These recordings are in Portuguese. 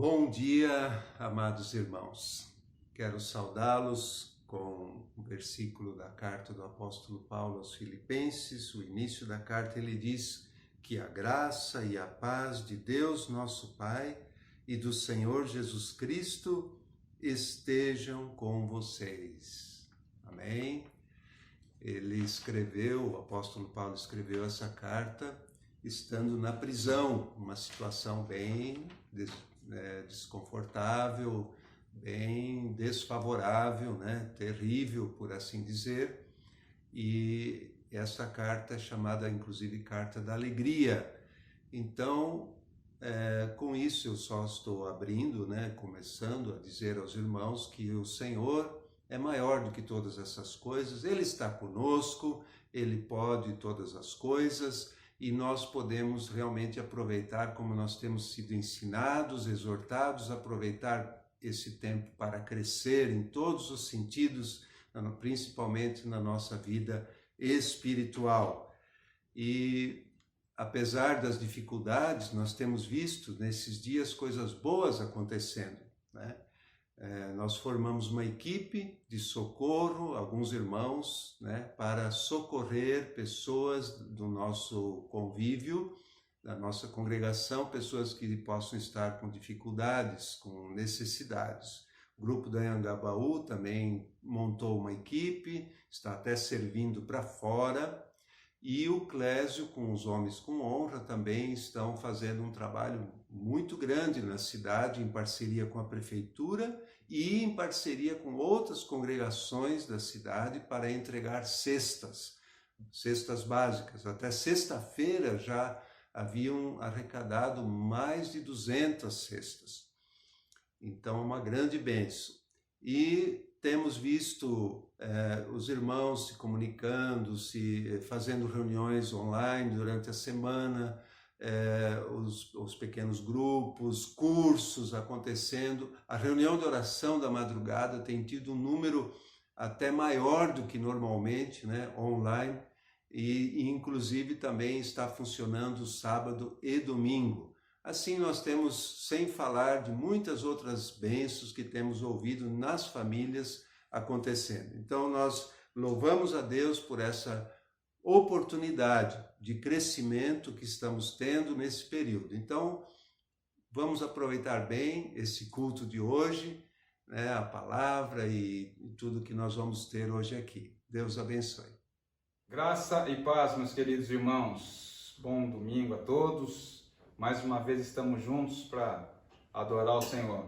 Bom dia, amados irmãos. Quero saudá-los com um versículo da carta do apóstolo Paulo aos Filipenses. O início da carta ele diz que a graça e a paz de Deus, nosso Pai, e do Senhor Jesus Cristo estejam com vocês. Amém? O apóstolo Paulo escreveu essa carta estando na prisão, uma situação bem desconfortável, bem desfavorável, terrível, por assim dizer. E essa carta é chamada, inclusive, Carta da Alegria. Então, com isso eu só estou abrindo, começando a dizer aos irmãos que o Senhor é maior do que todas essas coisas, Ele está conosco, Ele pode todas as coisas, e nós podemos realmente aproveitar, como nós temos sido ensinados, exortados, aproveitar esse tempo para crescer em todos os sentidos, principalmente na nossa vida espiritual. E apesar das dificuldades, nós temos visto nesses dias coisas boas acontecendo, nós formamos uma equipe de socorro, alguns irmãos, para socorrer pessoas do nosso convívio, da nossa congregação, pessoas que possam estar com dificuldades, com necessidades. O grupo da Anhangabaú também montou uma equipe, está até servindo para fora, e o Clésio, com os Homens com Honra, também estão fazendo um trabalho muito grande na cidade, em parceria com a prefeitura e em parceria com outras congregações da cidade para entregar cestas básicas. Até sexta-feira já haviam arrecadado mais de 200 cestas. Então, uma grande bênção. E temos visto os irmãos se comunicando, fazendo reuniões online durante a semana, os pequenos grupos, cursos acontecendo. A reunião de oração da madrugada tem tido um número até maior do que normalmente, online, e inclusive também está funcionando sábado e domingo. Assim nós temos, sem falar de muitas outras bênçãos que temos ouvido nas famílias acontecendo. Então nós louvamos a Deus por essa oportunidade de crescimento que estamos tendo nesse período. Então vamos aproveitar bem esse culto de hoje, a palavra e tudo que nós vamos ter hoje aqui. Deus abençoe. Graça e paz, meus queridos irmãos. Bom domingo a todos. Mais uma vez estamos juntos para adorar o Senhor.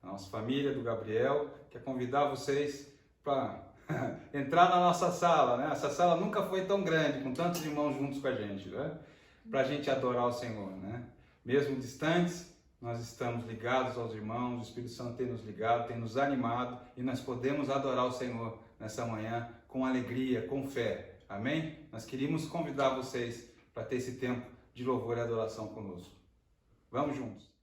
A nossa família do Gabriel quer convidar vocês para entrar na nossa sala, Essa sala nunca foi tão grande, com tantos irmãos juntos com a gente, Para a gente adorar o Senhor, Mesmo distantes, nós estamos ligados aos irmãos, o Espírito Santo tem nos ligado, tem nos animado e nós podemos adorar o Senhor nessa manhã com alegria, com fé. Amém? Nós queríamos convidar vocês para ter esse tempo de louvor e adoração conosco. Vamos juntos.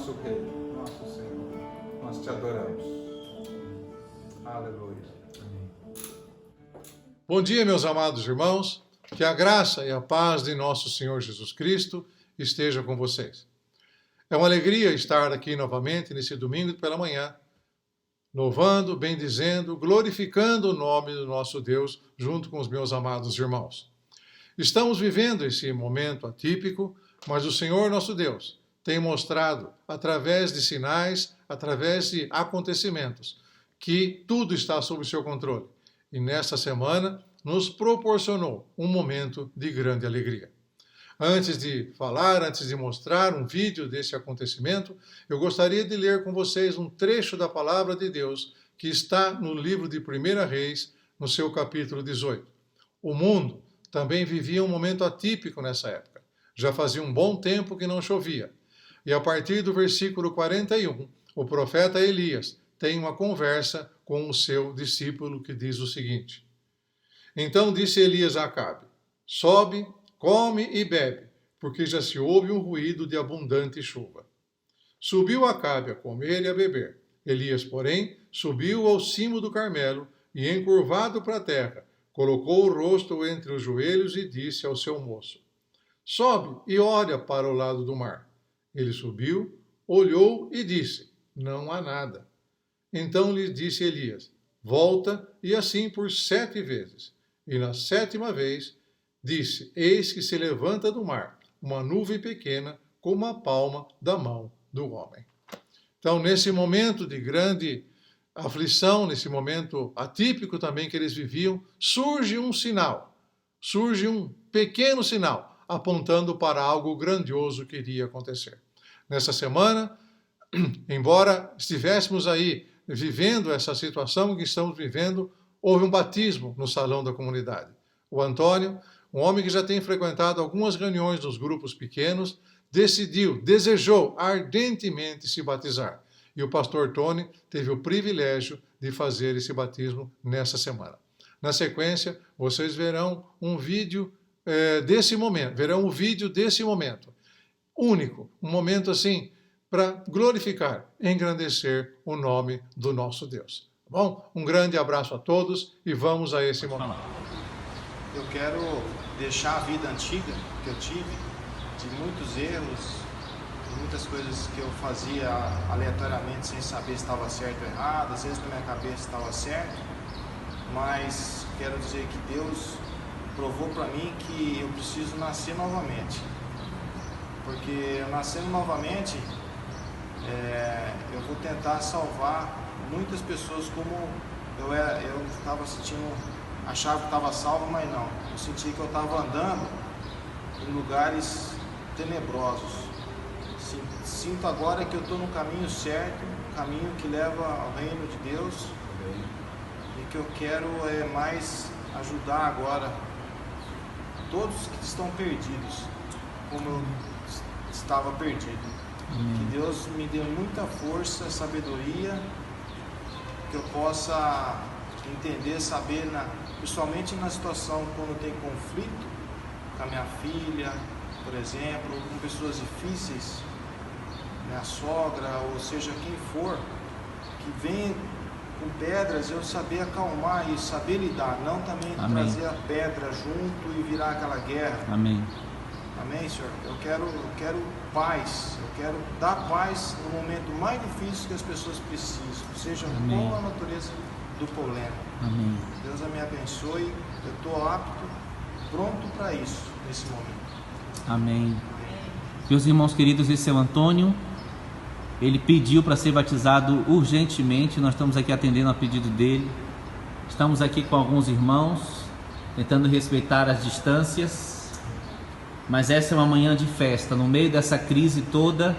nosso Rei, nosso Senhor, nós te adoramos. Aleluia. Amém. Bom dia, meus amados irmãos. Que a graça e a paz de nosso Senhor Jesus Cristo esteja com vocês. É uma alegria estar aqui novamente nesse domingo pela manhã, louvando, bendizendo, glorificando o nome do nosso Deus junto com os meus amados irmãos. Estamos vivendo esse momento atípico, mas o Senhor nosso Deus tem mostrado, através de sinais, através de acontecimentos, que tudo está sob o seu controle. E nesta semana nos proporcionou um momento de grande alegria. Antes de falar, antes de mostrar um vídeo desse acontecimento, eu gostaria de ler com vocês um trecho da palavra de Deus que está no livro de 1 Reis, no seu capítulo 18. O mundo também vivia um momento atípico nessa época. Já fazia um bom tempo que não chovia. E a partir do versículo 41, o profeta Elias tem uma conversa com o seu discípulo que diz o seguinte: Então disse Elias a Acabe: Sobe, come e bebe, porque já se ouve um ruído de abundante chuva. Subiu Acabe a comer e a beber. Elias, porém, subiu ao cimo do Carmelo e, encurvado para a terra, colocou o rosto entre os joelhos e disse ao seu moço: Sobe e olha para o lado do mar. Ele subiu, olhou e disse: Não há nada. Então lhe disse Elias: Volta, e assim por 7 vezes. E na 7ª vez disse: Eis que se levanta do mar uma nuvem pequena como a palma da mão do homem. Então, nesse momento de grande aflição, nesse momento atípico também que eles viviam, surge um sinal, surge um pequeno sinal, apontando para algo grandioso que iria acontecer. Nessa semana, embora estivéssemos aí vivendo essa situação que estamos vivendo, houve um batismo no salão da comunidade. O Antônio, um homem que já tem frequentado algumas reuniões dos grupos pequenos, desejou ardentemente se batizar. E o pastor Tony teve o privilégio de fazer esse batismo nessa semana. Na sequência, vocês verão um vídeo desse momento, verão o vídeo desse momento. Único, um momento assim, para glorificar, engrandecer o nome do nosso Deus. Bom, um grande abraço a todos e vamos a esse momento. Eu quero deixar a vida antiga que eu tive, de muitos erros, de muitas coisas que eu fazia aleatoriamente sem saber se estava certo ou errado, às vezes na minha cabeça estava certo, mas quero dizer que Deus provou para mim que eu preciso nascer novamente. porque nascendo novamente, eu vou tentar salvar muitas pessoas como eu estava sentindo, achava que estava salvo, mas não. Eu senti que eu estava andando em lugares tenebrosos. Sinto agora que eu estou no caminho certo, caminho que leva ao reino de Deus, e que eu quero mais ajudar agora todos que estão perdidos, como eu estava perdido. Que Deus me dê muita força, sabedoria, que eu possa entender, saber, principalmente na situação quando tem conflito com a minha filha, por exemplo, ou com pessoas difíceis, minha sogra, ou seja, quem for, que vem com pedras, eu saber acalmar e saber lidar, não também trazer a pedra junto e virar aquela guerra. Amém. Amém, Senhor? Eu quero paz, eu quero dar paz no momento mais difícil que as pessoas precisam, seja com a natureza do problema. Amém. Deus me abençoe, eu estou apto, pronto para isso, nesse momento. Amém. Meus irmãos queridos, esse é o Antônio. Ele pediu para ser batizado urgentemente, nós estamos aqui atendendo a pedido dele. Estamos aqui com alguns irmãos, tentando respeitar as distâncias. Mas essa é uma manhã de festa, no meio dessa crise toda,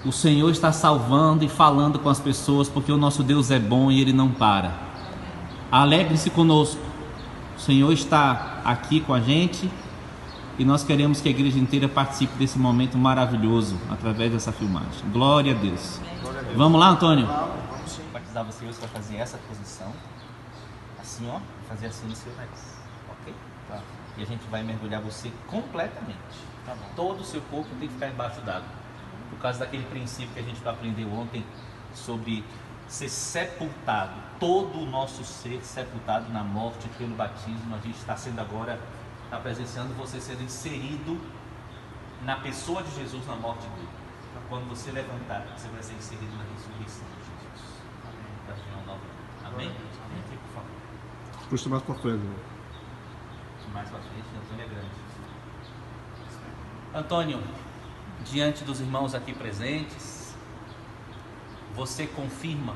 o Senhor está salvando e falando com as pessoas, porque o nosso Deus é bom e Ele não para. Alegre-se conosco, o Senhor está aqui com a gente e nós queremos que a igreja inteira participe desse momento maravilhoso, através dessa filmagem. Glória a Deus. Glória a Deus. Vamos lá, Antônio? Vamos sim. Batizar você hoje, você vai fazer essa posição, assim ó, fazer assim no seu nariz, ok? Tá. E a gente vai mergulhar você completamente. Tá bom. Todo o seu corpo tem que ficar embaixo d'água. Por causa daquele princípio que a gente aprendeu ontem sobre ser sepultado. Todo o nosso ser sepultado na morte pelo batismo. A gente está sendo agora, está presenciando você sendo inserido na pessoa de Jesus, na morte dele. Quando você levantar, você vai ser inserido na ressurreição de Jesus. Amém? Amém? Aqui, por favor. Puxa mais para frente. Mais pra frente, Antônio é grande. Antônio, diante dos irmãos aqui presentes, você confirma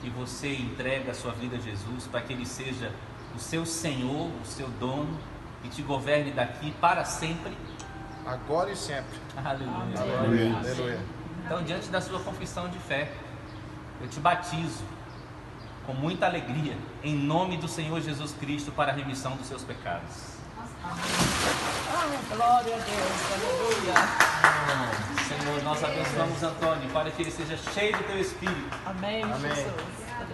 que você entrega a sua vida a Jesus para que Ele seja o seu Senhor, o seu dono e te governe daqui para sempre? Agora e sempre. Aleluia. Amém. Aleluia. Então, diante da sua confissão de fé, eu te batizo com muita alegria, em nome do Senhor Jesus Cristo, para a remissão dos seus pecados. Glória a Deus, aleluia. Senhor, nós abençoamos Antônio para que ele seja cheio do teu Espírito. Amém, Jesus.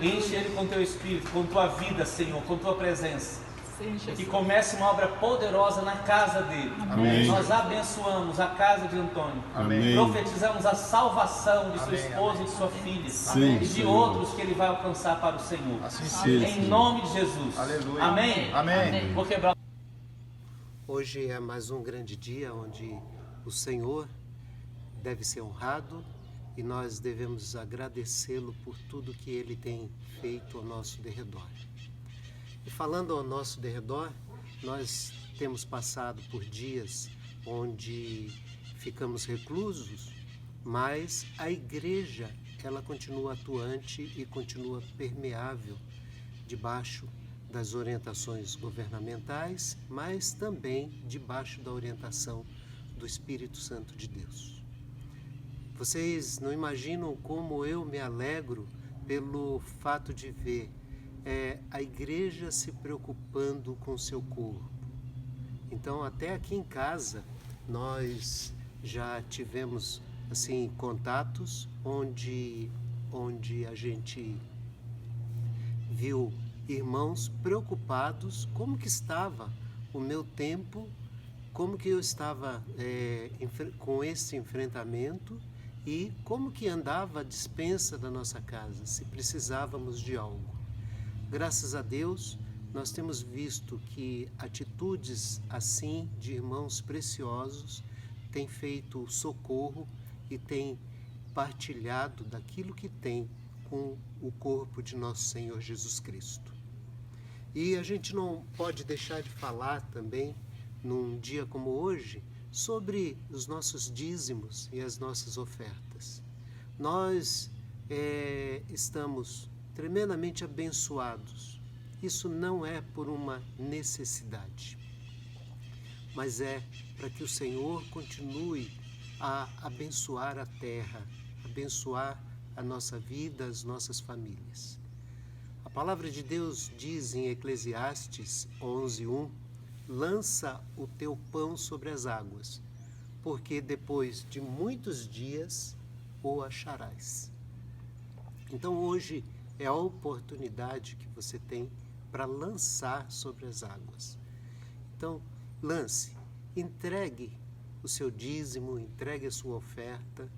Enche ele com teu Espírito, com tua vida, Senhor, com tua presença. Sim, E Jesus. que comece uma obra poderosa na casa dele. Amém. Nós abençoamos a casa de Antônio. Amém. Profetizamos a salvação de sua Amém, esposa amém. e de sua filha. Sim, e de Senhor. outros que ele vai alcançar para o Senhor. Assim Sim, Em Senhor. nome de Jesus. Aleluia. Amém. Amém. Vou quebrar. Hoje é mais um grande dia onde o Senhor deve ser honrado e nós devemos agradecê-lo por tudo que Ele tem feito ao nosso derredor. E falando ao nosso derredor, nós temos passado por dias onde ficamos reclusos, mas a igreja, ela continua atuante e continua permeável debaixo das orientações governamentais, mas também debaixo da orientação do Espírito Santo de Deus. Vocês não imaginam como eu me alegro pelo fato de ver a igreja se preocupando com o seu corpo. Então, até aqui em casa, nós já tivemos assim contatos onde a gente viu irmãos preocupados como que estava o meu tempo, como que eu estava com esse enfrentamento e como que andava a despensa da nossa casa, se precisávamos de algo. Graças a Deus, nós temos visto que atitudes assim de irmãos preciosos têm feito socorro e têm partilhado daquilo que tem com o corpo de nosso Senhor Jesus Cristo. E a gente não pode deixar de falar também, num dia como hoje, sobre os nossos dízimos e as nossas ofertas. Nós estamos tremendamente abençoados. Isso não é por uma necessidade, mas é para que o Senhor continue a abençoar a terra, abençoar a nossa vida, as nossas famílias. A palavra de Deus diz em Eclesiastes 11:1: lança o teu pão sobre as águas, porque depois de muitos dias o acharás. Então hoje é a oportunidade que você tem para lançar sobre as águas. Então lance, entregue o seu dízimo, entregue a sua oferta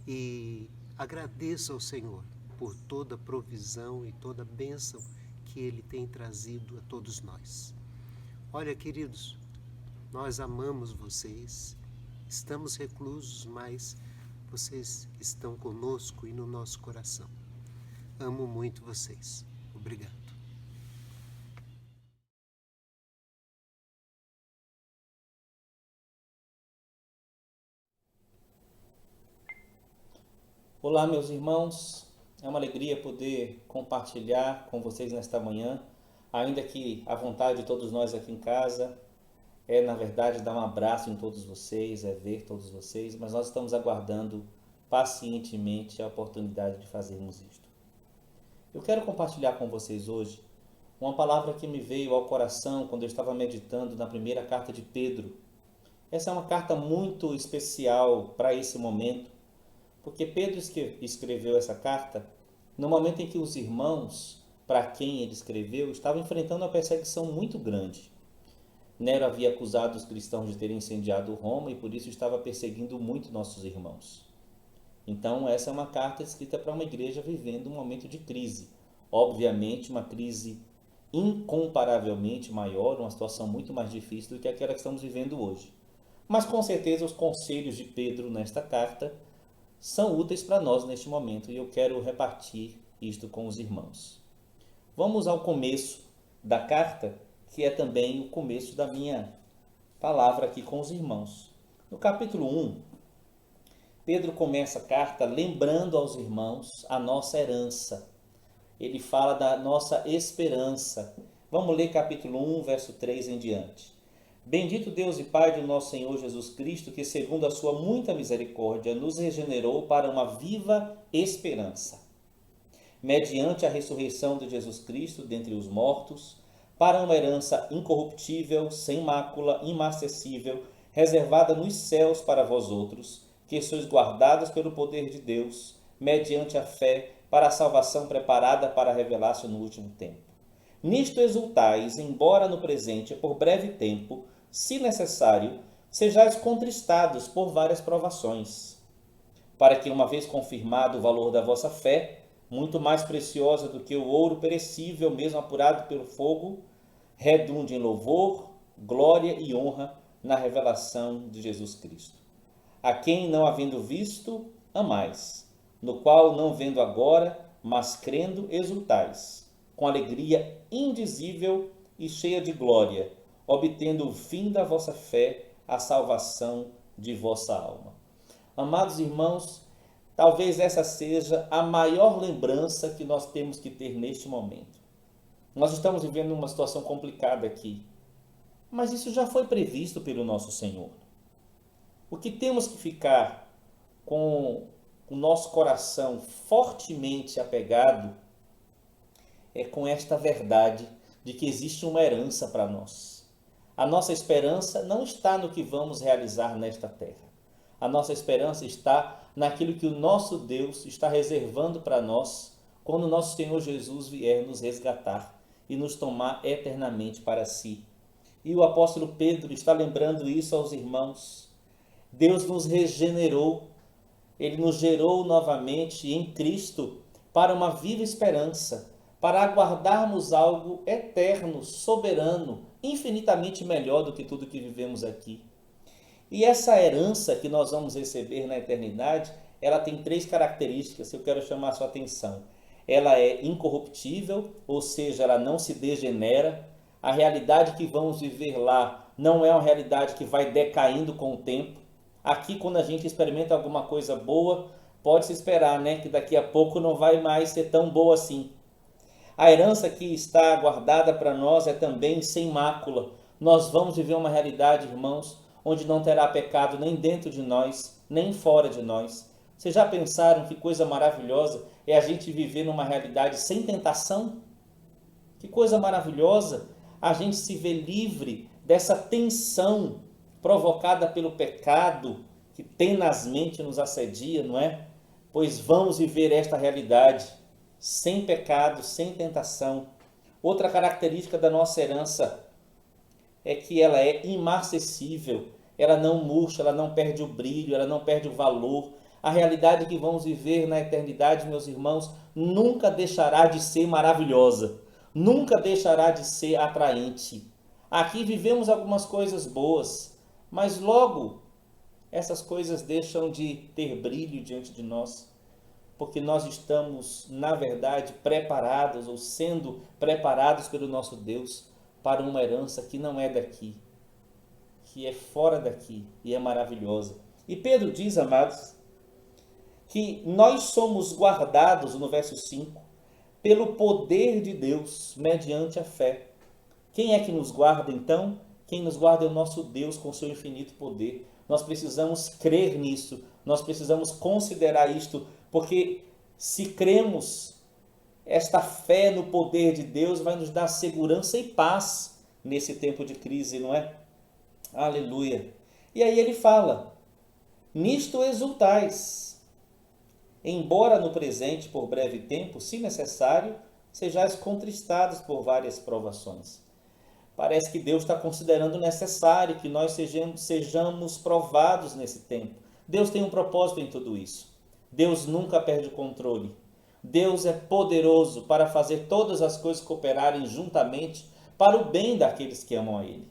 e agradeça ao Senhor por toda a provisão e toda a bênção que Ele tem trazido a todos nós. Olha, queridos, nós amamos vocês, estamos reclusos, mas vocês estão conosco e no nosso coração. Amo muito vocês. Obrigado. Olá, meus irmãos. É uma alegria poder compartilhar com vocês nesta manhã, ainda que a vontade de todos nós aqui em casa é, na verdade, dar um abraço em todos vocês, é ver todos vocês, mas nós estamos aguardando pacientemente a oportunidade de fazermos isto. Eu quero compartilhar com vocês hoje uma palavra que me veio ao coração quando eu estava meditando na primeira carta de Pedro. Essa é uma carta muito especial para esse momento, porque Pedro escreveu essa carta no momento em que os irmãos, para quem ele escreveu, estavam enfrentando uma perseguição muito grande. Nero havia acusado os cristãos de terem incendiado Roma e por isso estava perseguindo muito nossos irmãos. Então essa é uma carta escrita para uma igreja vivendo um momento de crise. Obviamente uma crise incomparavelmente maior, uma situação muito mais difícil do que aquela que estamos vivendo hoje. Mas com certeza os conselhos de Pedro nesta carta são úteis para nós neste momento e eu quero repartir isto com os irmãos. Vamos ao começo da carta, que é também o começo da minha palavra aqui com os irmãos. No capítulo 1, Pedro começa a carta lembrando aos irmãos a nossa herança. Ele fala da nossa esperança. Vamos ler capítulo 1, verso 3 em diante. Bendito Deus e Pai do nosso Senhor Jesus Cristo, que segundo a sua muita misericórdia nos regenerou para uma viva esperança, mediante a ressurreição de Jesus Cristo dentre os mortos, para uma herança incorruptível, sem mácula, imarcessível, reservada nos céus para vós outros, que sois guardados pelo poder de Deus, mediante a fé, para a salvação preparada para revelar-se no último tempo. Nisto exultais, embora no presente, por breve tempo, se necessário, sejais contristados por várias provações, para que, uma vez confirmado o valor da vossa fé, muito mais preciosa do que o ouro perecível, mesmo apurado pelo fogo, redunde em louvor, glória e honra na revelação de Jesus Cristo. A quem, não havendo visto, amais, no qual, não vendo agora, mas crendo, exultais, com alegria indizível e cheia de glória, obtendo o fim da vossa fé, a salvação de vossa alma. Amados irmãos, talvez essa seja a maior lembrança que nós temos que ter neste momento. Nós estamos vivendo uma situação complicada aqui, mas isso já foi previsto pelo nosso Senhor. O que temos que ficar com o nosso coração fortemente apegado é com esta verdade de que existe uma herança para nós. A nossa esperança não está no que vamos realizar nesta terra. A nossa esperança está naquilo que o nosso Deus está reservando para nós quando o nosso Senhor Jesus vier nos resgatar e nos tomar eternamente para si. E o apóstolo Pedro está lembrando isso aos irmãos. Deus nos regenerou, Ele nos gerou novamente em Cristo para uma viva esperança, para aguardarmos algo eterno, soberano, infinitamente melhor do que tudo que vivemos aqui. E essa herança que nós vamos receber na eternidade, ela tem 3 características que eu quero chamar a sua atenção. Ela é incorruptível, ou seja, ela não se degenera. A realidade que vamos viver lá não é uma realidade que vai decaindo com o tempo. Aqui, quando a gente experimenta alguma coisa boa, pode-se esperar, né, que daqui a pouco não vai mais ser tão boa assim. A herança que está guardada para nós é também sem mácula. Nós vamos viver uma realidade, irmãos, onde não terá pecado nem dentro de nós, nem fora de nós. Vocês já pensaram que coisa maravilhosa é a gente viver numa realidade sem tentação? Que coisa maravilhosa a gente se ver livre dessa tensão provocada pelo pecado que tenazmente nos assedia, não é? Pois vamos viver esta realidade sem pecado, sem tentação. Outra característica da nossa herança é que ela é imarcessível, ela não murcha, ela não perde o brilho, ela não perde o valor. A realidade que vamos viver na eternidade, meus irmãos, nunca deixará de ser maravilhosa, nunca deixará de ser atraente. Aqui vivemos algumas coisas boas, mas logo essas coisas deixam de ter brilho diante de nós, porque nós estamos, na verdade, preparados ou sendo preparados pelo nosso Deus para uma herança que não é daqui, que é fora daqui e é maravilhosa. E Pedro diz, amados, que nós somos guardados, no verso 5, pelo poder de Deus, mediante a fé. Quem é que nos guarda, então? Quem nos guarda é o nosso Deus com seu infinito poder. Nós precisamos crer nisso, nós precisamos considerar isto, porque se cremos, esta fé no poder de Deus vai nos dar segurança e paz nesse tempo de crise, não é? Aleluia! E aí ele fala, nisto exultais, embora no presente, por breve tempo, se necessário, sejais contristados por várias provações. Parece que Deus está considerando necessário que nós sejamos provados nesse tempo. Deus tem um propósito em tudo isso. Deus nunca perde o controle. Deus é poderoso para fazer todas as coisas cooperarem juntamente para o bem daqueles que amam a Ele.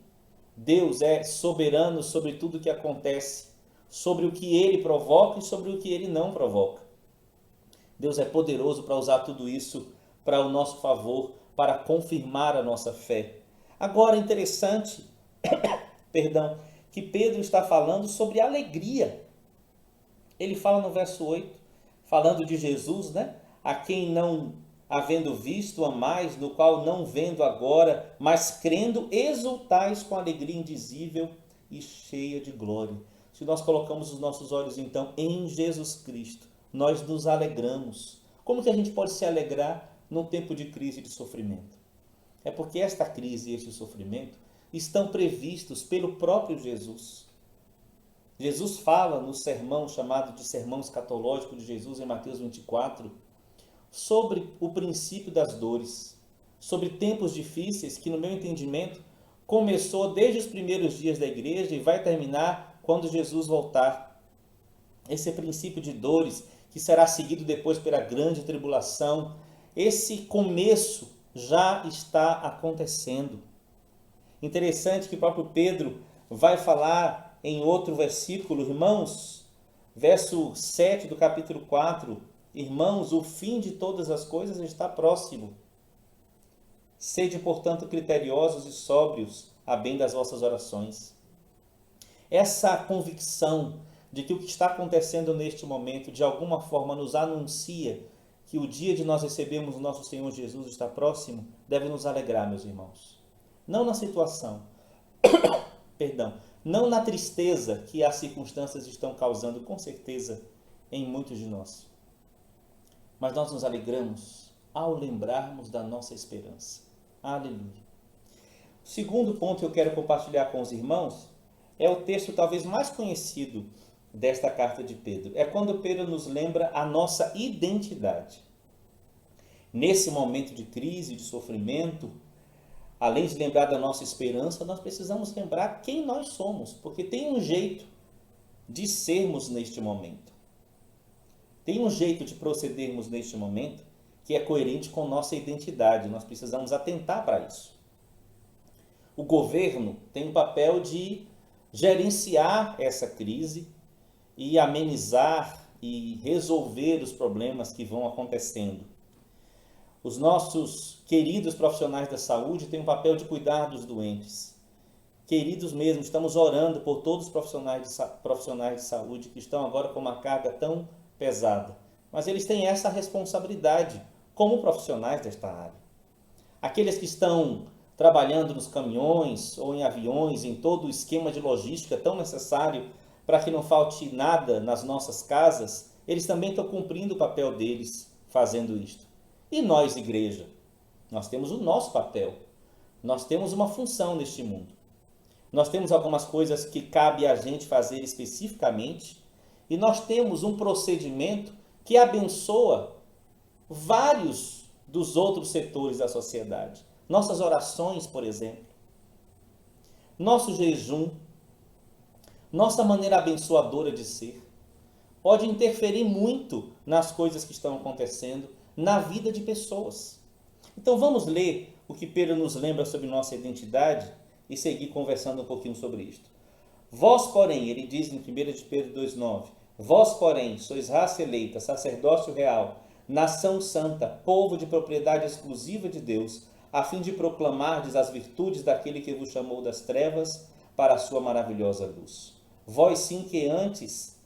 Deus é soberano sobre tudo o que acontece, sobre o que Ele provoca e sobre o que Ele não provoca. Deus é poderoso para usar tudo isso para o nosso favor, para confirmar a nossa fé. Agora, interessante, que Pedro está falando sobre alegria. Ele fala no verso 8, falando de Jesus, né? A quem não havendo visto amais, no qual não vendo agora, mas crendo, exultais com alegria indizível e cheia de glória. Se nós colocamos os nossos olhos, então, em Jesus Cristo, nós nos alegramos. Como que a gente pode se alegrar num tempo de crise e de sofrimento? É porque esta crise e este sofrimento estão previstos pelo próprio Jesus. Jesus fala no sermão chamado de sermão escatológico de Jesus em Mateus 24, sobre o princípio das dores, sobre tempos difíceis que, no meu entendimento, começou desde os primeiros dias da igreja e vai terminar quando Jesus voltar. Esse princípio de dores que será seguido depois pela grande tribulação, esse começo já está acontecendo. Interessante que o próprio Pedro vai falar em outro versículo, irmãos, verso 7 do capítulo 4, irmãos, o fim de todas as coisas está próximo. Sede, portanto, criteriosos e sóbrios, a bem das vossas orações. Essa convicção de que o que está acontecendo neste momento, de alguma forma, nos anuncia que o dia de nós recebermos o nosso Senhor Jesus está próximo, deve nos alegrar, meus irmãos. Não na situação, não na tristeza que as circunstâncias estão causando, com certeza, em muitos de nós. Mas nós nos alegramos ao lembrarmos da nossa esperança. Aleluia. O segundo ponto que eu quero compartilhar com os irmãos é o texto talvez mais conhecido desta carta de Pedro. É quando Pedro nos lembra a nossa identidade. Nesse momento de crise, de sofrimento, além de lembrar da nossa esperança, nós precisamos lembrar quem nós somos, porque tem um jeito de sermos neste momento. Tem um jeito de procedermos neste momento que é coerente com nossa identidade. Nós precisamos atentar para isso. O governo tem o papel de gerenciar essa crise e amenizar e resolver os problemas que vão acontecendo. Os nossos queridos profissionais da saúde têm o papel de cuidar dos doentes. queridos mesmo, estamos orando por todos os profissionais de saúde que estão agora com uma carga tão pesada. Mas eles têm essa responsabilidade como profissionais desta área. Aqueles que estão trabalhando nos caminhões ou em aviões, em todo o esquema de logística tão necessário para que não falte nada nas nossas casas, eles também estão cumprindo o papel deles fazendo isto. E nós, igreja, nós temos o nosso papel. Nós temos uma função neste mundo. Nós temos algumas coisas que cabe a gente fazer especificamente e nós temos um procedimento que abençoa vários dos outros setores da sociedade. Nossas orações, por exemplo, nosso jejum, nossa maneira abençoadora de ser, pode interferir muito nas coisas que estão acontecendo na vida de pessoas. Então vamos ler o que Pedro nos lembra sobre nossa identidade e seguir conversando um pouquinho sobre isto. Vós, porém, ele diz em 1 de Pedro 2,9, vós, porém, sois raça eleita, sacerdócio real, nação santa, povo de propriedade exclusiva de Deus, a fim de proclamardes as virtudes daquele que vos chamou das trevas para a sua maravilhosa luz. Vós sim que antes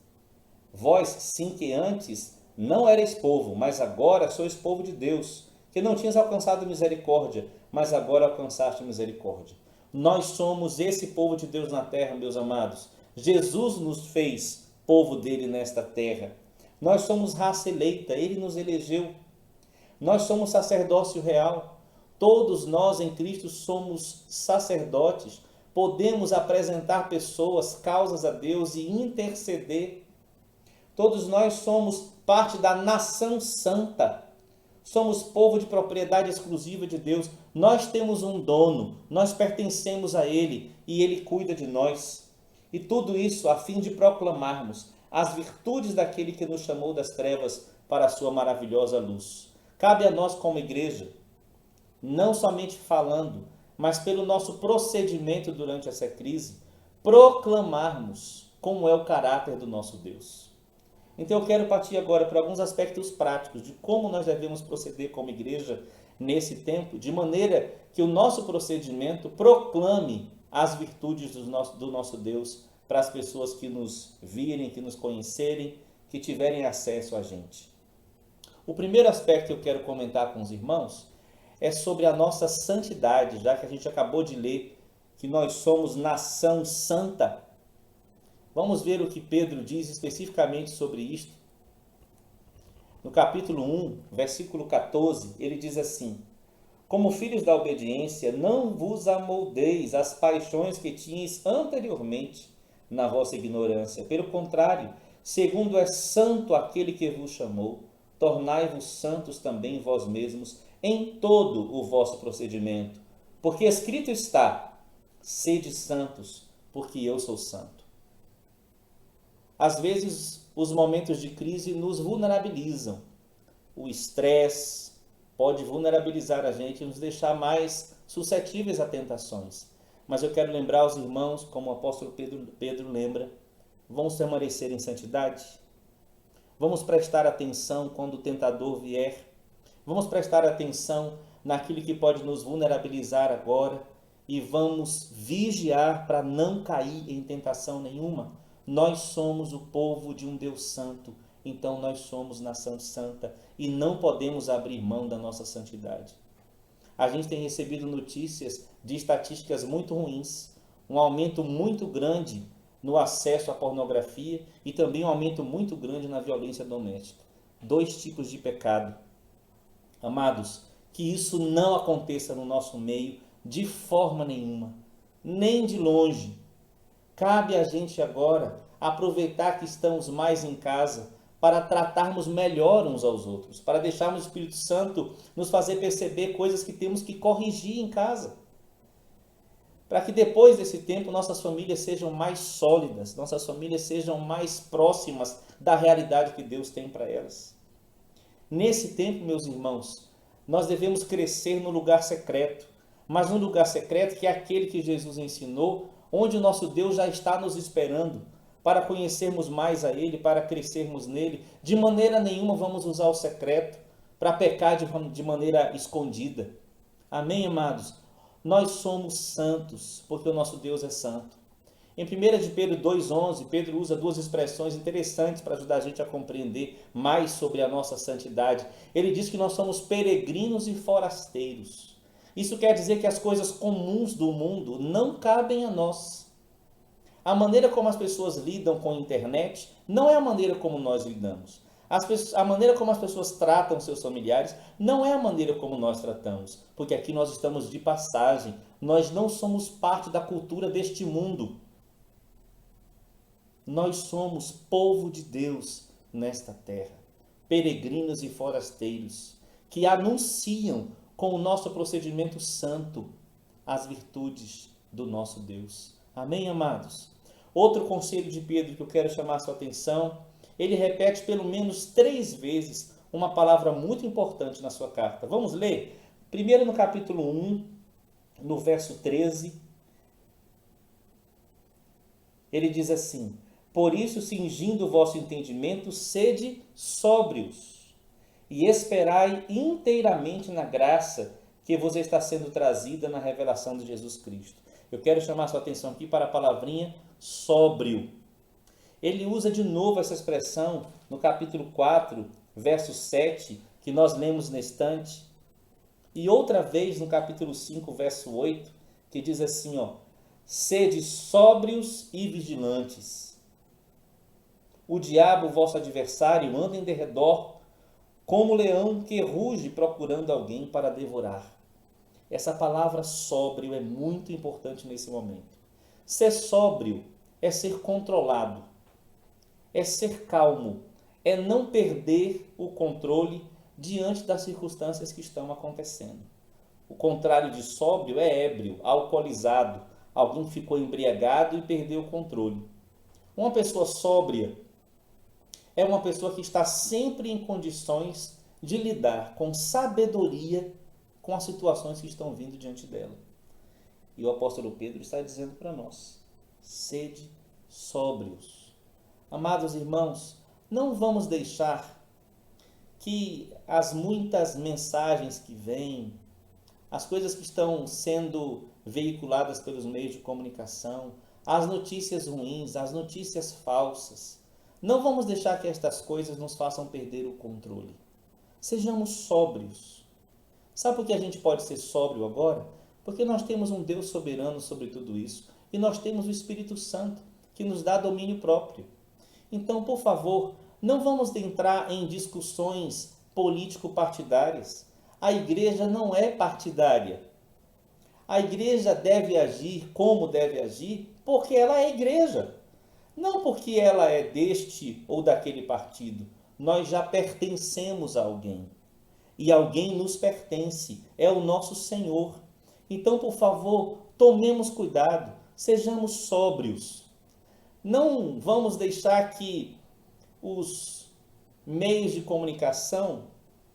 não erais povo, mas agora sois povo de Deus, que não tinhas alcançado misericórdia, mas agora alcançaste misericórdia. Nós somos esse povo de Deus na terra, meus amados. Jesus nos fez povo dele nesta terra. Nós somos raça eleita, ele nos elegeu. Nós somos sacerdócio real. Todos nós em Cristo somos sacerdotes. Podemos apresentar pessoas, causas a Deus e interceder. Todos nós somos parte da nação santa. Somos povo de propriedade exclusiva de Deus. Nós temos um dono, nós pertencemos a Ele e Ele cuida de nós. E tudo isso a fim de proclamarmos as virtudes daquele que nos chamou das trevas para a sua maravilhosa luz. Cabe a nós como igreja, não somente falando, mas pelo nosso procedimento durante essa crise, proclamarmos como é o caráter do nosso Deus. Então eu quero partir agora para alguns aspectos práticos de como nós devemos proceder como igreja nesse tempo, de maneira que o nosso procedimento proclame as virtudes do nosso Deus para as pessoas que nos virem, que nos conhecerem, que tiverem acesso a gente. O primeiro aspecto que eu quero comentar com os irmãos é sobre a nossa santidade, já que a gente acabou de ler que nós somos nação santa. Vamos ver o que Pedro diz especificamente sobre isto. No capítulo 1, versículo 14, ele diz assim: como filhos da obediência, não vos amoldeis às paixões que tinhais anteriormente na vossa ignorância. Pelo contrário, segundo é santo aquele que vos chamou, tornai-vos santos também vós mesmos em todo o vosso procedimento. Porque escrito está, sede santos, porque eu sou santo. Às vezes, os momentos de crise nos vulnerabilizam. O estresse pode vulnerabilizar a gente e nos deixar mais suscetíveis a tentações. Mas eu quero lembrar aos irmãos, como o apóstolo Pedro lembra, vamos permanecer em santidade? Vamos prestar atenção quando o tentador vier? Vamos prestar atenção naquilo que pode nos vulnerabilizar agora e vamos vigiar para não cair em tentação nenhuma? Nós somos o povo de um Deus santo, então nós somos nação santa e não podemos abrir mão da nossa santidade. A gente tem recebido notícias de estatísticas muito ruins, um aumento muito grande no acesso à pornografia e também um aumento muito grande na violência doméstica. 2 tipos de pecado. Amados, que isso não aconteça no nosso meio de forma nenhuma, nem de longe. Cabe a gente agora aproveitar que estamos mais em casa para tratarmos melhor uns aos outros, para deixarmos o Espírito Santo nos fazer perceber coisas que temos que corrigir em casa. Para que depois desse tempo nossas famílias sejam mais sólidas, nossas famílias sejam mais próximas da realidade que Deus tem para elas. Nesse tempo, meus irmãos, nós devemos crescer no lugar secreto, mas no lugar secreto que é aquele que Jesus ensinou, onde o nosso Deus já está nos esperando para conhecermos mais a Ele, para crescermos nele. De maneira nenhuma vamos usar o secreto para pecar de maneira escondida. Amém, amados? Nós somos santos, porque o nosso Deus é santo. Em 1 de Pedro 2,11, Pedro usa duas expressões interessantes para ajudar a gente a compreender mais sobre a nossa santidade. Ele diz que nós somos peregrinos e forasteiros. Isso quer dizer que as coisas comuns do mundo não cabem a nós. A maneira como as pessoas lidam com a internet não é a maneira como nós lidamos. A maneira como as pessoas tratam seus familiares não é a maneira como nós tratamos, porque aqui nós estamos de passagem, nós não somos parte da cultura deste mundo. Nós somos povo de Deus nesta terra, peregrinos e forasteiros, que anunciam com o nosso procedimento santo as virtudes do nosso Deus. Amém, amados? Outro conselho de Pedro que eu quero chamar a sua atenção, ele repete pelo menos 3 vezes uma palavra muito importante na sua carta. Vamos ler? Primeiro no capítulo 1, no verso 13, ele diz assim: por isso, cingindo o vosso entendimento, sede sóbrios e esperai inteiramente na graça que vos está sendo trazida na revelação de Jesus Cristo. Eu quero chamar sua atenção aqui para a palavrinha sóbrio. Ele usa de novo essa expressão no capítulo 4, verso 7, que nós lemos na estante, e outra vez no capítulo 5, verso 8, que diz assim, sede sóbrios e vigilantes. O diabo, vosso adversário, anda em derredor, como leão que ruge procurando alguém para devorar. Essa palavra sóbrio é muito importante nesse momento. Ser sóbrio é ser controlado, é ser calmo, é não perder o controle diante das circunstâncias que estão acontecendo. O contrário de sóbrio é ébrio, alcoolizado, alguém que ficou embriagado e perdeu o controle. Uma pessoa sóbria é uma pessoa que está sempre em condições de lidar com sabedoria com as situações que estão vindo diante dela. E o apóstolo Pedro está dizendo para nós, sede sóbrios. Amados irmãos, não vamos deixar que as muitas mensagens que vêm, as coisas que estão sendo veiculadas pelos meios de comunicação, as notícias ruins, as notícias falsas, não vamos deixar que estas coisas nos façam perder o controle. Sejamos sóbrios. Sabe por que a gente pode ser sóbrio agora? Porque nós temos um Deus soberano sobre tudo isso. E nós temos o Espírito Santo, que nos dá domínio próprio. Então, por favor, não vamos entrar em discussões político-partidárias. A igreja não é partidária. A igreja deve agir como deve agir, porque ela é igreja. Não porque ela é deste ou daquele partido. Nós já pertencemos a alguém. E alguém nos pertence. É o nosso Senhor. Então, por favor, tomemos cuidado. Sejamos sóbrios. Não vamos deixar que os meios de comunicação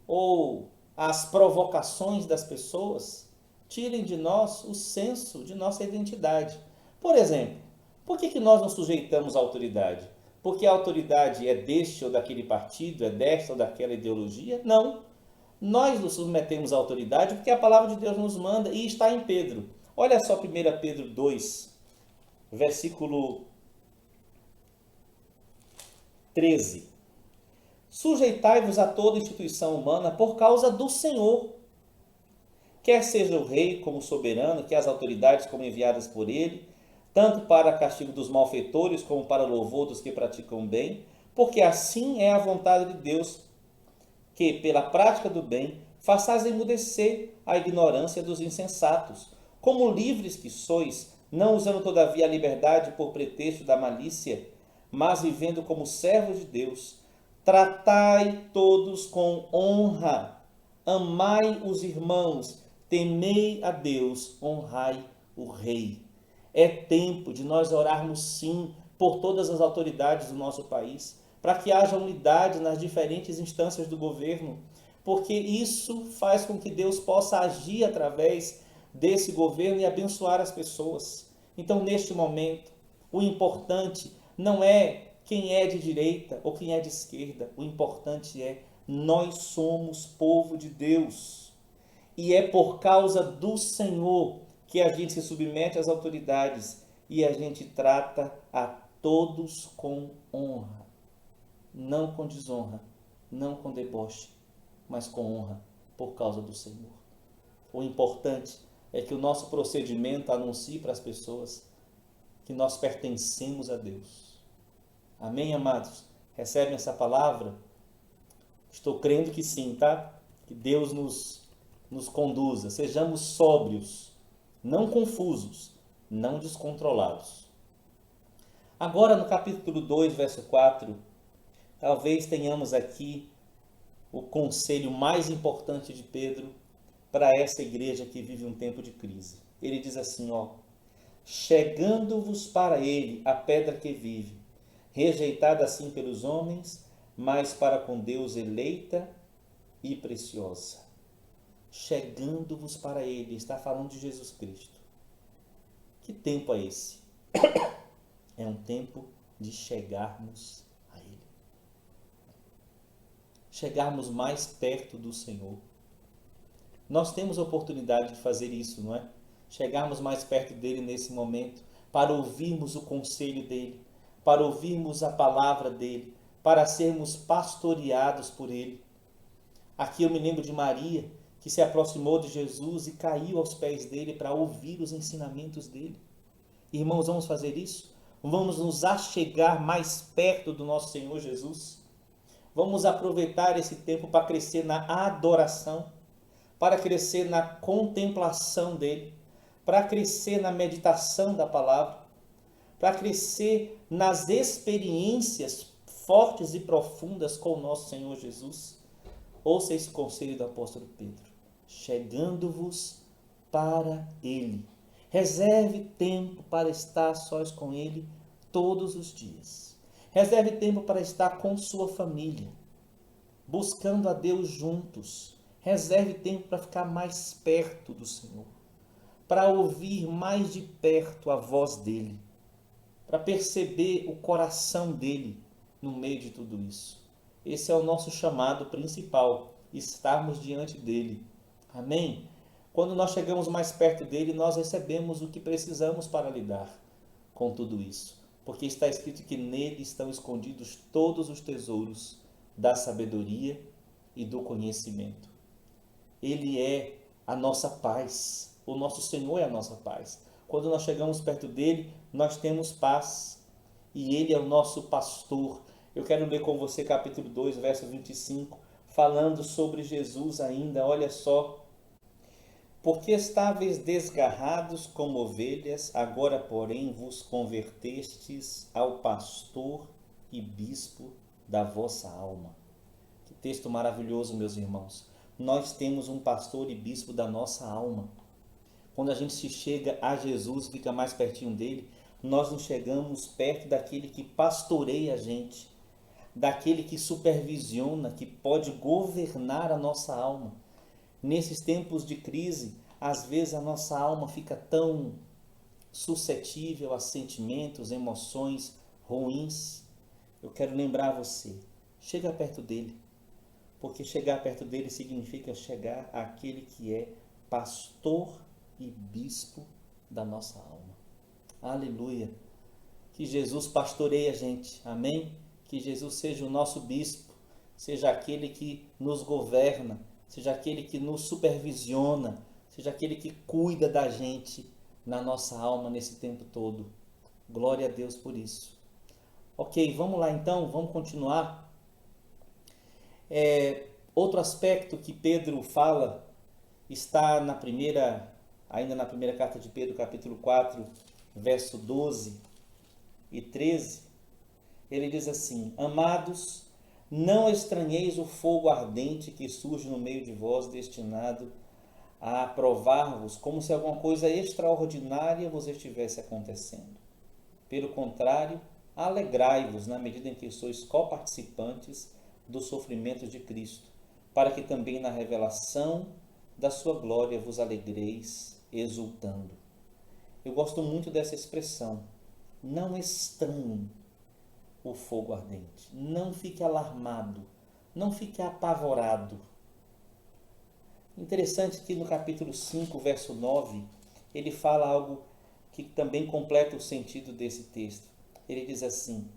ou as provocações das pessoas tirem de nós o senso de nossa identidade. Por exemplo, por que nós nos sujeitamos à autoridade? Porque a autoridade é deste ou daquele partido, é desta ou daquela ideologia? Não. Nós nos submetemos à autoridade porque a palavra de Deus nos manda e está em Pedro. Olha só 1 Pedro 2, versículo 13. Sujeitai-vos a toda instituição humana por causa do Senhor, quer seja o rei como soberano, quer as autoridades como enviadas por ele, tanto para castigo dos malfeitores como para louvor dos que praticam bem, porque assim é a vontade de Deus, que, pela prática do bem, façais emudecer a ignorância dos insensatos, como livres que sois, não usando todavia a liberdade por pretexto da malícia, mas vivendo como servos de Deus. Tratai todos com honra, amai os irmãos, temei a Deus, honrai o rei. É tempo de nós orarmos sim por todas as autoridades do nosso país, para que haja unidade nas diferentes instâncias do governo, porque isso faz com que Deus possa agir através desse governo e abençoar as pessoas. Então, neste momento, o importante não é quem é de direita ou quem é de esquerda, o importante é nós somos povo de Deus. E é por causa do Senhor que a gente se submete às autoridades e a gente trata a todos com honra, não com desonra, não com deboche, mas com honra, por causa do Senhor. O importante é que o nosso procedimento anuncie para as pessoas que nós pertencemos a Deus. Amém, amados? Recebem essa palavra? Estou crendo que sim, tá? Que Deus nos conduza. Sejamos sóbrios, não confusos, não descontrolados. Agora, no capítulo 2, verso 4, talvez tenhamos aqui o conselho mais importante de Pedro para essa igreja que vive um tempo de crise. Ele diz assim, chegando-vos para ele a pedra que vive, rejeitada assim pelos homens, mas para com Deus eleita e preciosa. Chegando-vos para ele, está falando de Jesus Cristo. Que tempo é esse? É um tempo de chegarmos a ele. Chegarmos mais perto do Senhor. Nós temos a oportunidade de fazer isso, não é? Chegarmos mais perto dele nesse momento, para ouvirmos o conselho dele, para ouvirmos a palavra dele, para sermos pastoreados por ele. Aqui eu me lembro de Maria, que se aproximou de Jesus e caiu aos pés dele para ouvir os ensinamentos dele. Irmãos, vamos fazer isso? Vamos nos achegar mais perto do nosso Senhor Jesus? Vamos aproveitar esse tempo para crescer na adoração, para crescer na contemplação dele, para crescer na meditação da palavra, para crescer nas experiências fortes e profundas com o nosso Senhor Jesus. Ouça esse conselho do apóstolo Pedro. Chegando-vos para ele. Reserve tempo para estar sós com ele todos os dias. Reserve tempo para estar com sua família, buscando a Deus juntos. Reserve tempo para ficar mais perto do Senhor, para ouvir mais de perto a voz dele, para perceber o coração dele no meio de tudo isso. Esse é o nosso chamado principal, estarmos diante dele. Amém? Quando nós chegamos mais perto dele, nós recebemos o que precisamos para lidar com tudo isso, porque está escrito que nele estão escondidos todos os tesouros da sabedoria e do conhecimento. Ele é a nossa paz. O nosso Senhor é a nossa paz. Quando nós chegamos perto dele, nós temos paz. E ele é o nosso pastor. Eu quero ler com você capítulo 2, verso 25, falando sobre Jesus ainda. Olha só. Porque estáveis desgarrados como ovelhas, agora, porém, vos convertestes ao pastor e bispo da vossa alma. Que texto maravilhoso, meus irmãos. Nós temos um pastor e bispo da nossa alma. Quando a gente se chega a Jesus, fica mais pertinho dele, nós nos chegamos perto daquele que pastoreia a gente, daquele que supervisiona, que pode governar a nossa alma. Nesses tempos de crise, às vezes a nossa alma fica tão suscetível a sentimentos, emoções ruins. Eu quero lembrar você, chega perto dele. Porque chegar perto dele significa chegar àquele que é pastor e bispo da nossa alma. Aleluia! Que Jesus pastoreie a gente, amém? Que Jesus seja o nosso bispo, seja aquele que nos governa, seja aquele que nos supervisiona, seja aquele que cuida da gente na nossa alma nesse tempo todo. Glória a Deus por isso. Ok, vamos lá então, vamos continuar. Outro aspecto que Pedro fala está ainda na primeira carta de Pedro, capítulo 4, verso 12 e 13. Ele diz assim: Amados, não estranheis o fogo ardente que surge no meio de vós, destinado a provar-vos, como se alguma coisa extraordinária vos estivesse acontecendo. Pelo contrário, alegrai-vos na medida em que sois coparticipantes dos sofrimentos de Cristo, para que também na revelação da sua glória vos alegreis, exultando. Eu gosto muito dessa expressão. Não estranhe o fogo ardente. Não fique alarmado. Não fique apavorado. Interessante que no capítulo 5, verso 9, ele fala algo que também completa o sentido desse texto. Ele diz assim: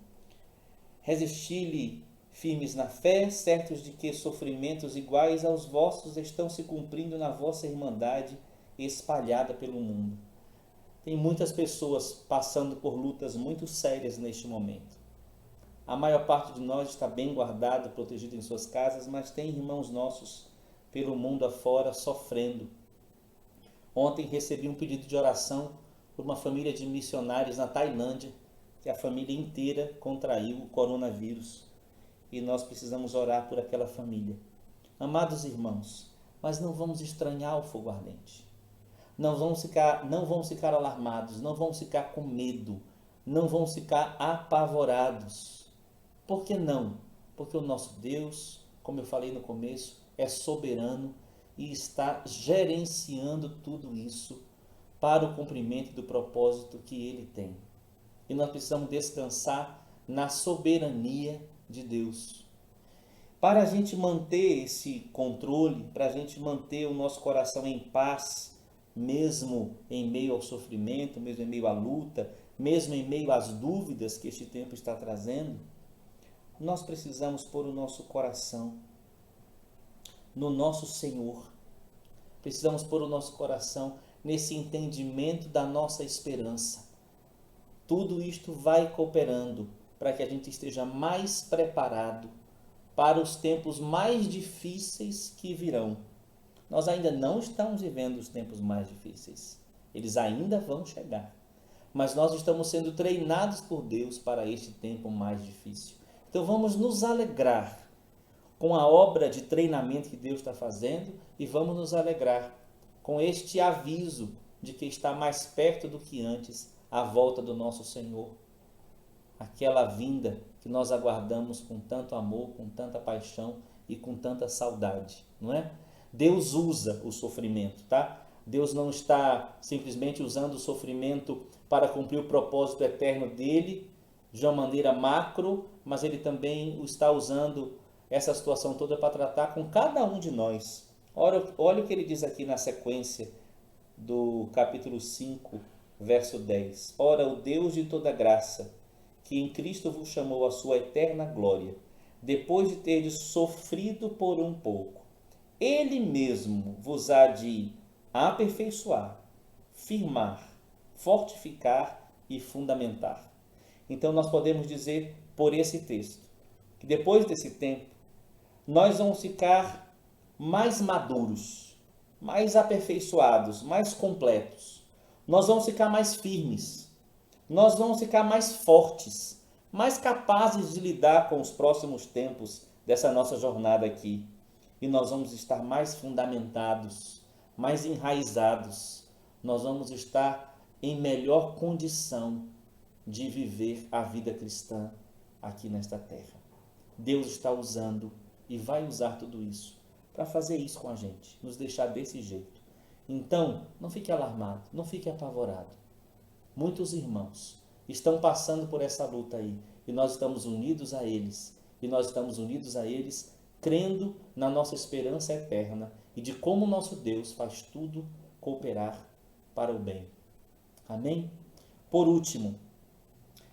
resisti-lhe firmes na fé, certos de que sofrimentos iguais aos vossos estão se cumprindo na vossa irmandade espalhada pelo mundo. Tem muitas pessoas passando por lutas muito sérias neste momento. A maior parte de nós está bem guardado, protegido em suas casas, mas tem irmãos nossos pelo mundo afora sofrendo. Ontem recebi um pedido de oração por uma família de missionários na Tailândia, que a família inteira contraiu o coronavírus. E nós precisamos orar por aquela família. Amados irmãos, mas não vamos estranhar o fogo ardente. Não vamos ficar alarmados, não vamos ficar com medo, não vamos ficar apavorados. Por que não? Porque o nosso Deus, como eu falei no começo, é soberano e está gerenciando tudo isso para o cumprimento do propósito que Ele tem. E nós precisamos descansar na soberania de Deus. Para a gente manter esse controle, para a gente manter o nosso coração em paz, mesmo em meio ao sofrimento, mesmo em meio à luta, mesmo em meio às dúvidas que este tempo está trazendo, nós precisamos pôr o nosso coração no nosso Senhor. Precisamos pôr o nosso coração nesse entendimento da nossa esperança. Tudo isto vai cooperando para que a gente esteja mais preparado para os tempos mais difíceis que virão. Nós ainda não estamos vivendo os tempos mais difíceis. Eles ainda vão chegar. Mas nós estamos sendo treinados por Deus para este tempo mais difícil. Então vamos nos alegrar com a obra de treinamento que Deus está fazendo e vamos nos alegrar com este aviso de que está mais perto do que antes a volta do nosso Senhor. Aquela vinda que nós aguardamos com tanto amor, com tanta paixão e com tanta saudade, não é? Deus usa o sofrimento, tá? Deus não está simplesmente usando o sofrimento para cumprir o propósito eterno dele de uma maneira macro, mas ele também está usando essa situação toda para tratar com cada um de nós. Olha o que ele diz aqui na sequência do capítulo 5, verso 10. Ora, o Deus de toda graça, que em Cristo vos chamou à sua eterna glória, depois de terdes sofrido por um pouco, Ele mesmo vos há de aperfeiçoar, firmar, fortificar e fundamentar. Então nós podemos dizer por esse texto, que depois desse tempo, nós vamos ficar mais maduros, mais aperfeiçoados, mais completos. Nós vamos ficar mais firmes. Nós vamos ficar mais fortes, mais capazes de lidar com os próximos tempos dessa nossa jornada aqui. E nós vamos estar mais fundamentados, mais enraizados. Nós vamos estar em melhor condição de viver a vida cristã aqui nesta terra. Deus está usando e vai usar tudo isso para fazer isso com a gente, nos deixar desse jeito. Então, não fique alarmado, não fique apavorado. Muitos irmãos estão passando por essa luta aí e nós estamos unidos a eles. E nós estamos unidos a eles crendo na nossa esperança eterna e de como o nosso Deus faz tudo cooperar para o bem. Amém? Por último,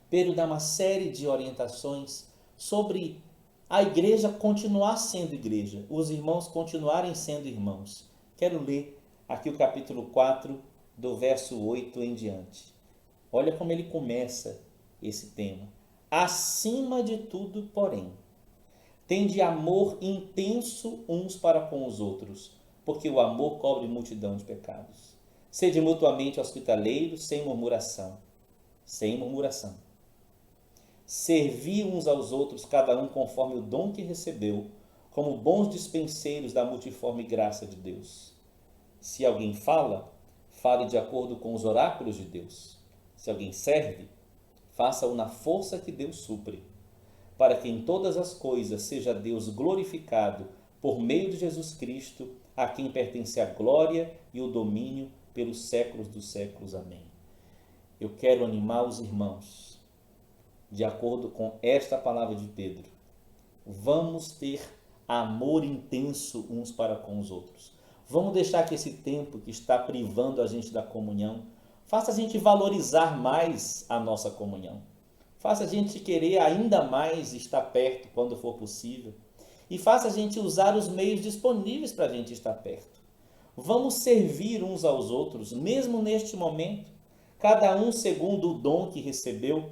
Pedro dá uma série de orientações sobre a igreja continuar sendo igreja, os irmãos continuarem sendo irmãos. Quero ler aqui o capítulo 4, do verso 8 em diante. Olha como ele começa esse tema. Acima de tudo, porém, tende amor intenso uns para com os outros, porque o amor cobre multidão de pecados. Sede mutuamente hospitaleiros, sem murmuração. Sem murmuração. Servi uns aos outros, cada um conforme o dom que recebeu, como bons dispenseiros da multiforme graça de Deus. Se alguém fala, fale de acordo com os oráculos de Deus. Se alguém serve, faça-o na força que Deus supre, para que em todas as coisas seja Deus glorificado por meio de Jesus Cristo, a quem pertence a glória e o domínio pelos séculos dos séculos. Amém. Eu quero animar os irmãos, de acordo com esta palavra de Pedro. Vamos ter amor intenso uns para com os outros. Vamos deixar que esse tempo que está privando a gente da comunhão, faça a gente valorizar mais a nossa comunhão. Faça a gente querer ainda mais estar perto quando for possível. E faça a gente usar os meios disponíveis para a gente estar perto. Vamos servir uns aos outros, mesmo neste momento, cada um segundo o dom que recebeu.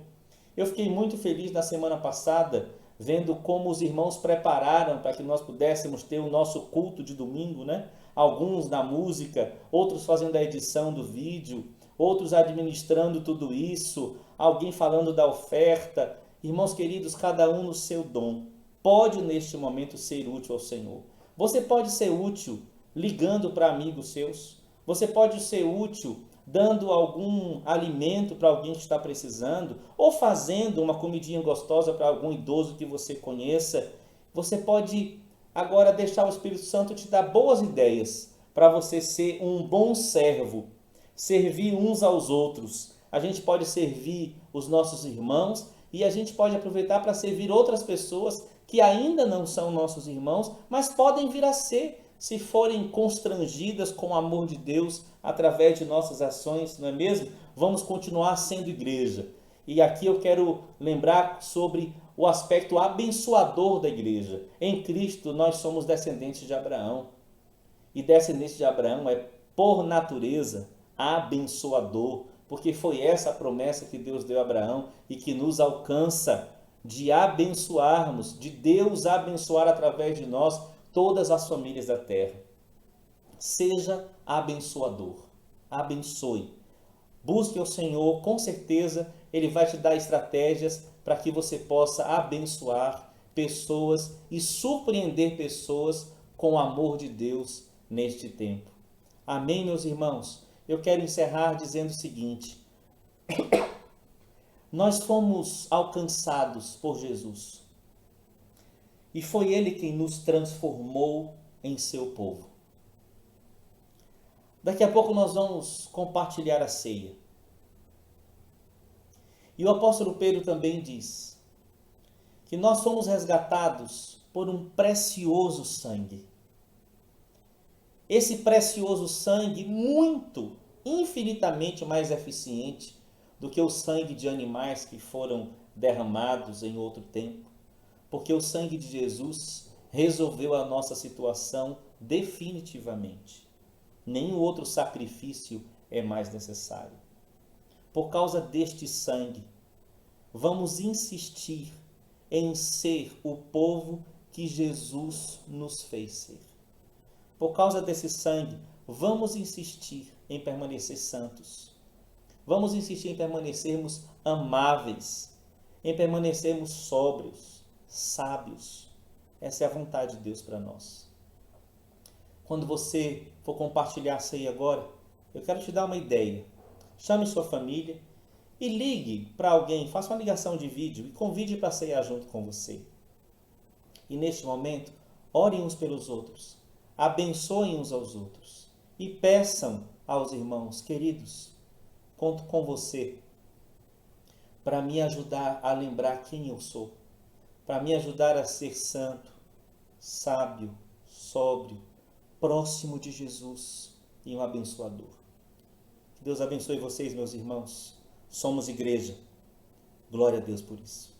Eu fiquei muito feliz na semana passada, vendo como os irmãos prepararam para que nós pudéssemos ter o nosso culto de domingo, né? Alguns na música, outros fazendo a edição do vídeo, outros administrando tudo isso, alguém falando da oferta. Irmãos queridos, cada um no seu dom pode neste momento ser útil ao Senhor. Você pode ser útil ligando para amigos seus, você pode ser útil dando algum alimento para alguém que está precisando, ou fazendo uma comidinha gostosa para algum idoso que você conheça. Você pode agora deixar o Espírito Santo te dar boas ideias para você ser um bom servo, servir uns aos outros. A gente pode servir os nossos irmãos e a gente pode aproveitar para servir outras pessoas que ainda não são nossos irmãos, mas podem vir a ser, se forem constrangidas com o amor de Deus através de nossas ações, não é mesmo? Vamos continuar sendo igreja. E aqui eu quero lembrar sobre o aspecto abençoador da igreja. Em Cristo nós somos descendentes de Abraão. E descendente de Abraão é, por natureza, abençoador, porque foi essa a promessa que Deus deu a Abraão e que nos alcança de abençoarmos, de Deus abençoar através de nós todas as famílias da terra. Seja abençoador, abençoe. Busque o Senhor, com certeza Ele vai te dar estratégias para que você possa abençoar pessoas e surpreender pessoas com o amor de Deus neste tempo. Amém, meus irmãos? Eu quero encerrar dizendo o seguinte: nós fomos alcançados por Jesus e foi Ele quem nos transformou em seu povo. Daqui a pouco nós vamos compartilhar a ceia. E o apóstolo Pedro também diz que nós fomos resgatados por um precioso sangue. Esse precioso sangue, muito, infinitamente mais eficiente do que o sangue de animais que foram derramados em outro tempo, porque o sangue de Jesus resolveu a nossa situação definitivamente. Nenhum outro sacrifício é mais necessário. Por causa deste sangue, vamos insistir em ser o povo que Jesus nos fez ser. Por causa desse sangue, vamos insistir em permanecer santos. Vamos insistir em permanecermos amáveis, em permanecermos sóbrios, sábios. Essa é a vontade de Deus para nós. Quando você for compartilhar a ceia agora, eu quero te dar uma ideia. Chame sua família e ligue para alguém, faça uma ligação de vídeo e convide para ceiar junto com você. E neste momento, orem uns pelos outros, abençoem uns aos outros e peçam aos irmãos: queridos, conto com você para me ajudar a lembrar quem eu sou, para me ajudar a ser santo, sábio, sóbrio, próximo de Jesus e um abençoador. Que Deus abençoe vocês, meus irmãos. Somos igreja. Glória a Deus por isso.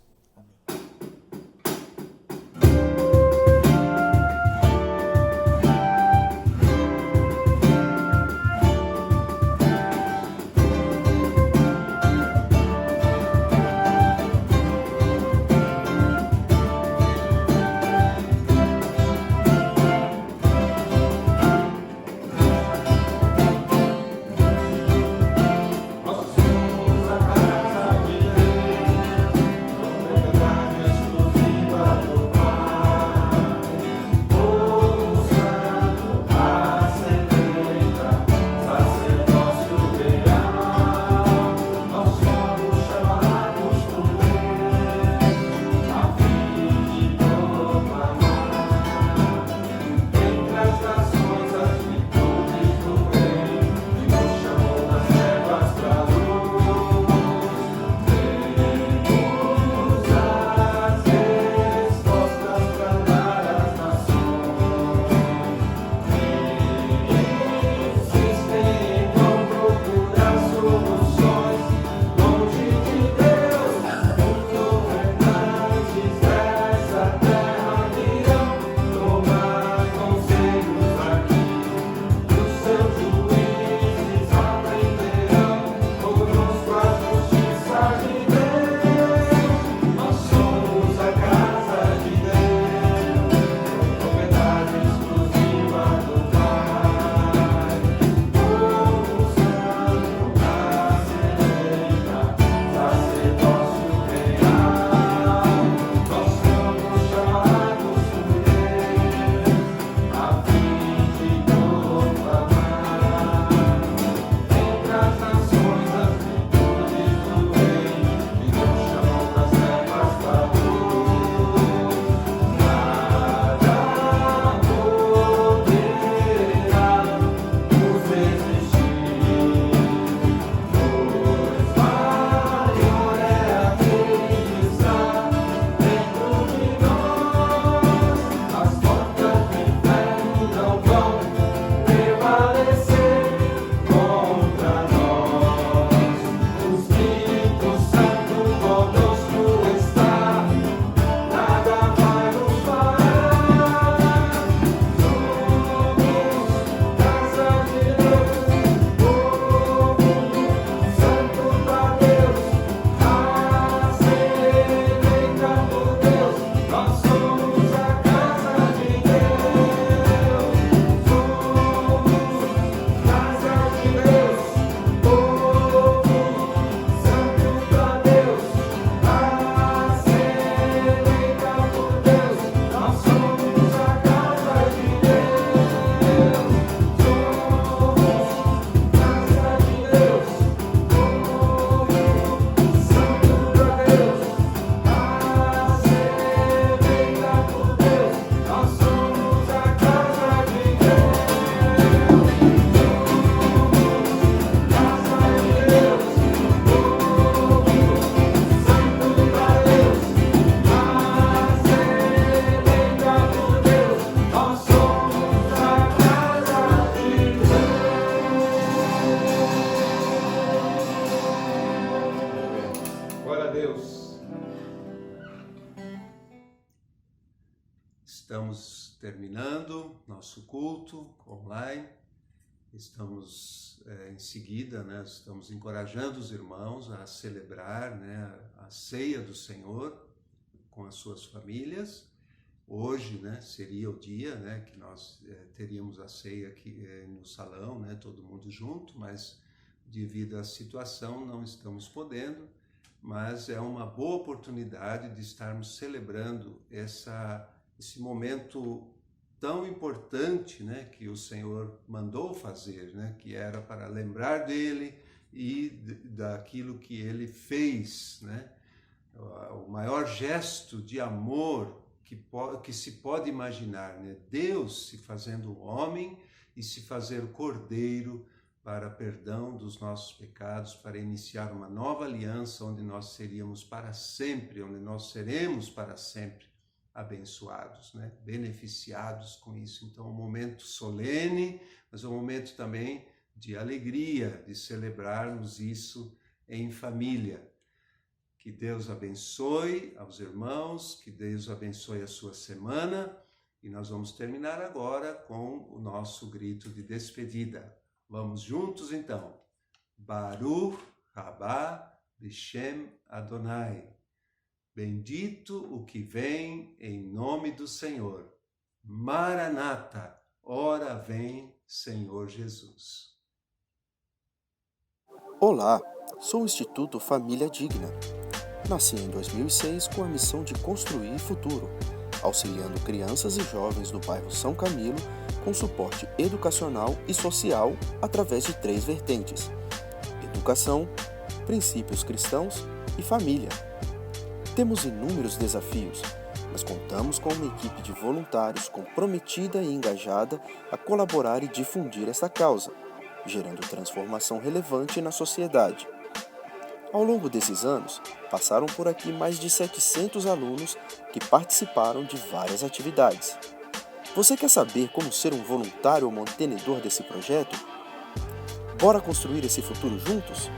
Estamos terminando nosso culto online. Estamos em seguida, né, estamos encorajando os irmãos a celebrar, né, a ceia do Senhor com as suas famílias. Hoje, né, seria o dia, né, que nós teríamos a ceia aqui no salão, né, todo mundo junto, mas devido à situação não estamos podendo. Mas é uma boa oportunidade de estarmos celebrando esse momento tão importante, né, que o Senhor mandou fazer, né, que era para lembrar dele e daquilo que ele fez, né, o maior gesto de amor que se pode imaginar, né, Deus se fazendo homem e se fazer cordeiro para perdão dos nossos pecados, para iniciar uma nova aliança onde nós seríamos para sempre, onde nós seremos para sempre abençoados, né? Beneficiados com isso. Então, um momento solene, mas um momento também de alegria, de celebrarmos isso em família. Que Deus abençoe aos irmãos, que Deus abençoe a sua semana, e nós vamos terminar agora com o nosso grito de despedida. Vamos juntos então. Baruch Rabá B'Shem Adonai. Bendito o que vem em nome do Senhor. Maranata, ora vem, Senhor Jesus. Olá, sou o Instituto Família Digna. Nasci em 2006 com a missão de construir futuro, auxiliando crianças e jovens do bairro São Camilo com suporte educacional e social através de 3 vertentes: educação, princípios cristãos e família. Temos inúmeros desafios, mas contamos com uma equipe de voluntários comprometida e engajada a colaborar e difundir esta causa, gerando transformação relevante na sociedade. Ao longo desses anos, passaram por aqui mais de 700 alunos que participaram de várias atividades. Você quer saber como ser um voluntário ou mantenedor desse projeto? Bora construir esse futuro juntos?